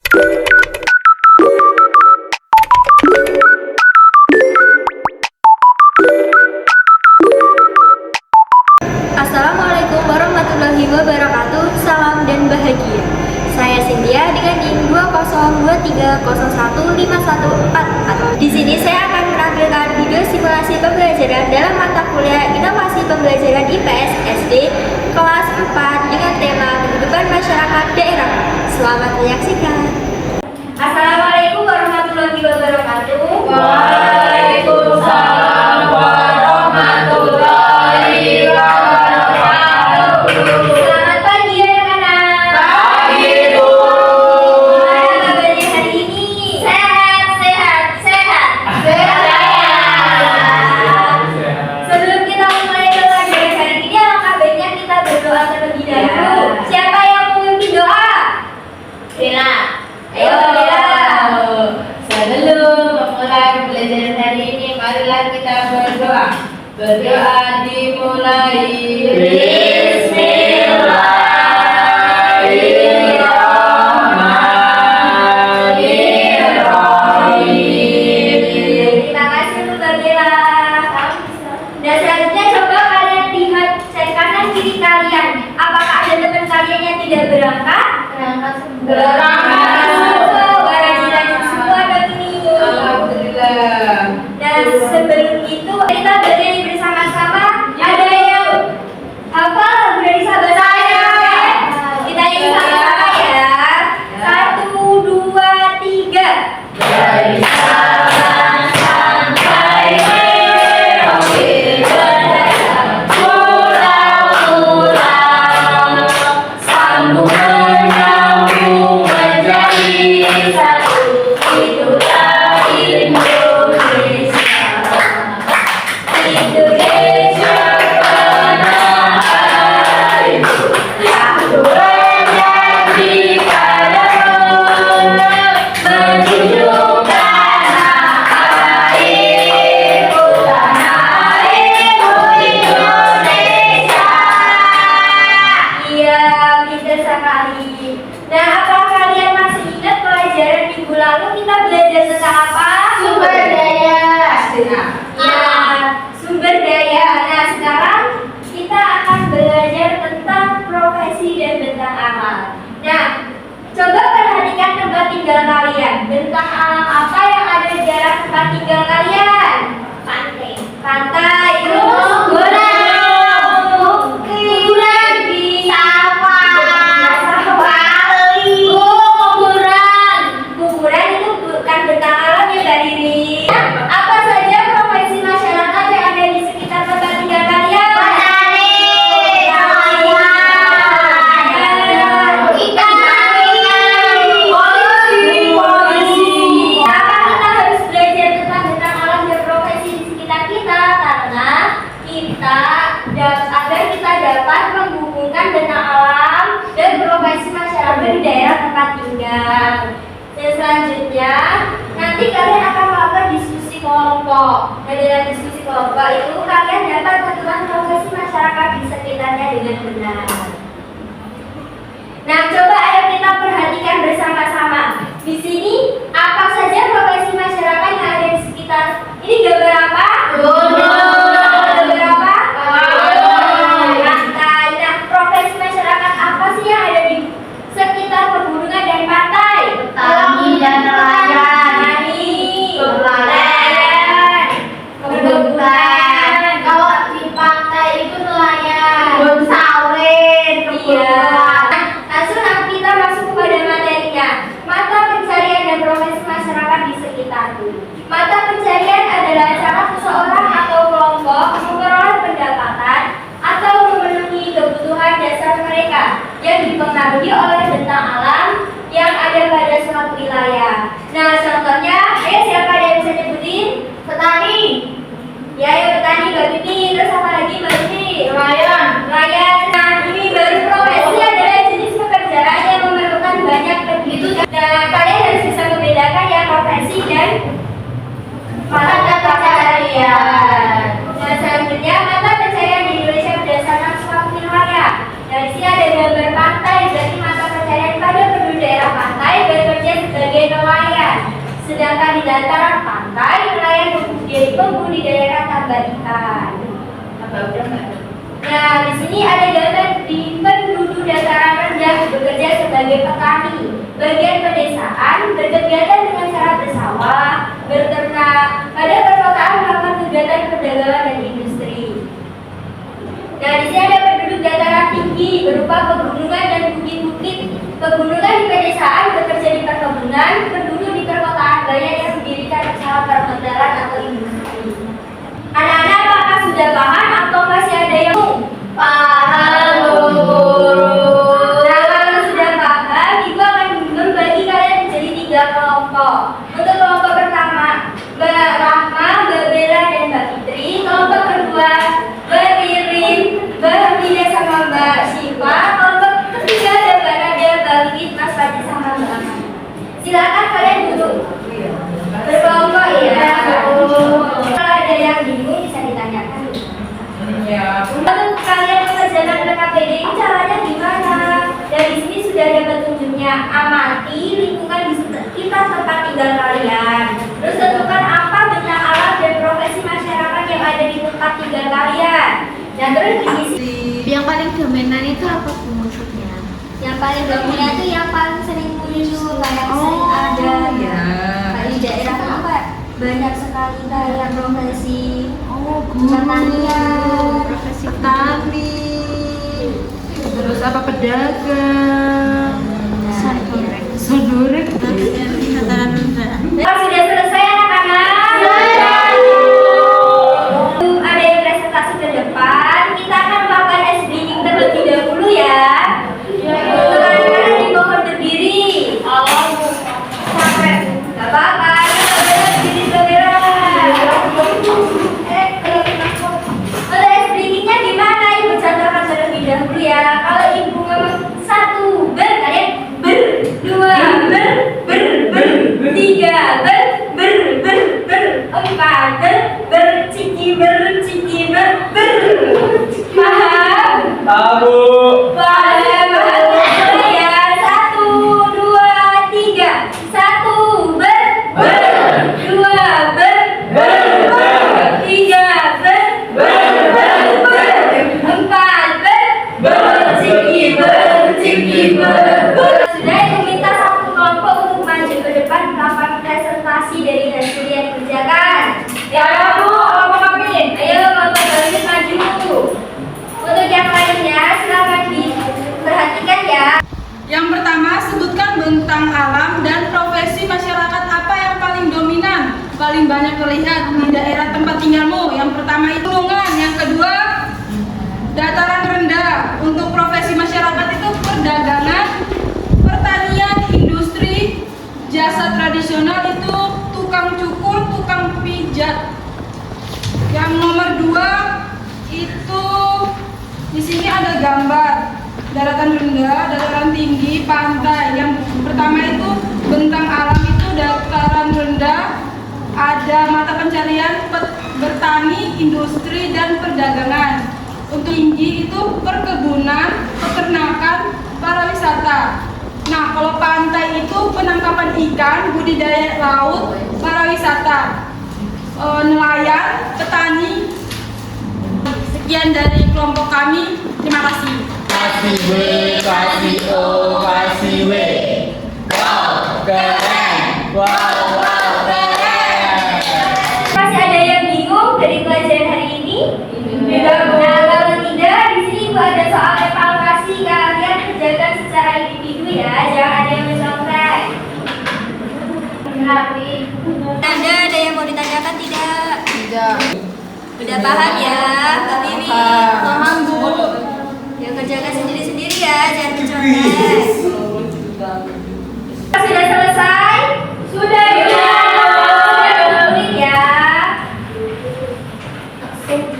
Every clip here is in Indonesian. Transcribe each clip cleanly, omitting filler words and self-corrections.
Assalamualaikum warahmatullahi wabarakatuh. Salam dan bahagia. Saya Cynthia dengan NIM 202301514. Di sini saya akan menampilkan video simulasi pembelajaran dalam mata kuliah Inovasi Pembelajaran IPS SD kelas 4 dengan tema kehidupan masyarakat daerah. Selamat menyaksikan. Assalamualaikum warahmatullahi wabarakatuh. Waalaikumsalam warahmatullahi wabarakatuh. Selamat pagi anak-anak. Pagi, Bu. Gimana kabarnya hari ini? Sehat. Sebelum kita mulai pelajaran hari ini, alangkah baiknya kita berdoa terlebih dahulu. Siapa yang memimpin doa? Bella. Ayo, Bella. Sebelum memulai pembelajaran hari ini, marilah kita berdoa. Berdoa dimulai. Terima kasih untuk Bella. Dan selanjutnya coba kalian lihat kanan kiri kalian. Apakah ada teman kalian yang tidak berangkat? Berangkat. Wah, rajin-rajin semua dong ini. Alhamdulillah. Dan sebelum itu kita bernyanyi bersama-sama. Ada yang hafal lagu dari sahabat saya? Kita nyanyi sama-sama ya. 1, 2, 3. Dari Sabang sampai Merauke, berdagang pulau-pulau, sambung menyambung menjadi satu, itulah Indonesia. Indonesia tanah airku, aku berjanji padamu menjunjung tanah airku Indonesia. Iya, pintar sekali. Nah, apakah kalian masih ingat pelajaran minggu lalu kita belajar tentang apa? Sumber daya. Ya, sumber daya. Nah, sekarang kita akan belajar tentang profesi dan bentang alam. Nah, coba perhatikan tempat tinggal kalian. Bentang alam apa yang ada di daerah tempat tinggal kalian? Pantai. Pantai. Terus gunung. Kuburan. Kuburan itu bukan bentang alam ya, Mbak Riri. Apa saja profesi masyarakat yang ada di sekitar tempat tinggal kalian? Polisi. Kenapa kita harus belajar tentang bentang alam dan profesi di sekitar kita? Karena agar kita dapat menghubungkan bentang alam dan profesi masyarakat di daerah tempat tinggal. Dan selanjutnya, nanti kalian akan melakukan diskusi kelompok. Dan dalam diskusi kelompok itu kalian dapat menentukan profesi masyarakat di sekitarnya dengan benar. Nah, coba ayo kita perhatikan bersama-sama. Di sini apa saja profesi masyarakat yang ada di sekitar? Ini gambar apa? Gambar apa? Pantai. Nah, profesi masyarakat apa sih yang ada di sekitar pegunungan dan pantai? Petani dan nelayan. Petani, Nelayan. perkebunan. Kalau di pantai itu nelayan. Kebun sawit, Iya. Langsung kita masuk kepada materinya. Mata pencarian dan profesi masyarakat di sekitarku. Mata pencarian adalah cara seseorang atau kelompok memperoleh pendapatan atau memenuhi kebutuhan dasar mereka yang dipengaruhi oleh bentang alam yang ada pada suatu wilayah. Nah, contohnya, ayo siapa yang bisa nyebutin? Petani. Ya, ayo petani, Mbak Bibi. Terus apa lagi, Mbak Bibi? Nelayan. Nelayan. Nah, ini baru profesi adalah jenis pekerjaan yang memerlukan banyak pendidikan. Nah, kalian harus bisa membedakan ya profesi dan mata pencarian. Nah, selanjutnya mata pencarian di Indonesia berdasarkan suatu wilayah. Dari sini ada gambar pantai, berarti mata pencarian pada penduduk daerah pantai bekerja dataran pantai, nelayan membudidayakan tambak ikan. Nah, di sini ada gambar di penduduk dataran rendah bekerja sebagai petani, bagian pedesaan, berkegiatan dengan cara bersawah, berternak, pada perkotaan melakukan kegiatan perdagangan dan industri. Nah, di sini ada penduduk dataran tinggi berupa pegunungan dan bukit-bukit. Pegunungan di pedesaan bekerja di perkebunan, penduduk di perkotaan banyak yang mendirikan usaha perhotelan atau industri. Anak-anak, apakah sudah paham atau masih ada yang Paham, guru. Nah, kalau sudah paham, Ibu akan membagi kalian menjadi 3 kelompok. Untuk kelompok pertama, Mbak Rahma, Mbak Bella, dan Mbak Fitri. Kelompok kedua, Mbak Ririn, Mbak Hamidah, sama Mbak Syifa. Kelompok ketiga ada Mbak Nadia, Mbak Wit, Mas Fadil, sama Mbak Aman. Silakan kalian duduk berkelompok ya. Kalau ada yang bingung bisa ditanyakan. Untuk kalian mengerjakan PKPD ini caranya gimana? Dari sini sudah ada petunjuknya. Amati lingkungan di sekitar tempat tinggal kalian. Terus tentukan apa bentang alam dan profesi masyarakat yang ada di tempat tinggal kalian. Dan terus diisi. Yang paling dominan itu apa Bu maksudnya? Yang paling dominan itu yang paling sering muncul, kayak sering ada ya. kayak di daerah apa? Banyak sekali kayak profesi Guru, pertanian, profesi petani, terus apa pedagang, sodorek, dataran rendah. Sudah selesai anak-anak? Ada yang presentasi ke depan. Kita akan melakukan SBing terlebih dahulu ya. Untuk anak-anak dimohon berdiri. Sampai nggak apa-apa. Berdiri kamera. Untuk SBingnya gimana? Ibu contohkan terlebih dahulu ya. Kalau ibu ngomong 1 ber, kalian ber, 2 ber, 3 ber, 4 ber, ciki ber, paham? Tahu. Paham ya. 1, 2, 3. 1 ber, 2 ber, 3 ber, 4 ber, ciki ber. Sudah, ibu minta satu kelompok untuk maju ke depan melakukan presentasi dari hasil yang dikerjakan. Ya, Bu, kelompok kami. Ayo, kelompok kami maju. Untuk yang lainnya, silakan diperhatikan ya. Yang pertama, sebutkan bentang alam dan profesi masyarakat apa yang paling dominan, paling banyak terlihat di daerah tempat tinggalmu. Yang pertama itu lingkungan, yang kedua dataran rendah. Untuk profesi masyarakat itu perdagangan, pertanian, industri, jasa tradisional itu tukang cukur, tukang pijat. Yang nomor 2 itu di sini ada gambar daratan rendah, dataran tinggi, pantai. Yang pertama itu bentang alam itu dataran rendah, ada mata pencarian bertani, industri, dan perdagangan. Untuk tinggi itu perkebunan, peternakan, pariwisata. Nah, kalau pantai itu penangkapan ikan, budidaya laut, pariwisata, nelayan, petani. Sekian dari kelompok kami. Terima kasih. Kasih W, kasih O, kasih W. Wow, keren. Wow, keren. Masih ada yang bingung dari pelajaran hari ini? Nah, kalau tidak, di sini Ibu ada soal evaluasi. Kalian kerjakan secara individu ya, jangan ada yang mencontek. Ada yang mau ditanyakan tidak? Tidak. Udah paham ya, Kak Bibi? Paham, Bu. Ya kerjakan sendiri-sendiri ya, jangan mencontek. Sudah selesai? Sudah ya. Sudah tulis ya.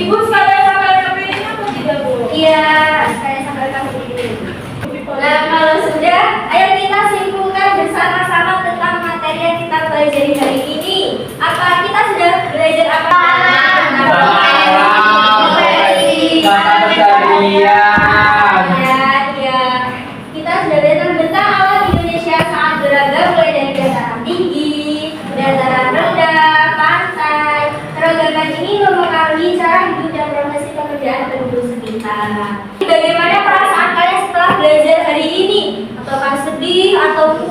Ibu sekalian sampai ke ini atau tidak, Bu? Iya, saya sampai kamu ini. Nah, kalau sudah, ayo kita simpulkan bersama-sama tentang materi yang kita pelajari hari ini. Apa kita sudah belajar apa? Kata pencarian. Ya. Kita sudah belajar tentang alam Indonesia sangat beragam. atau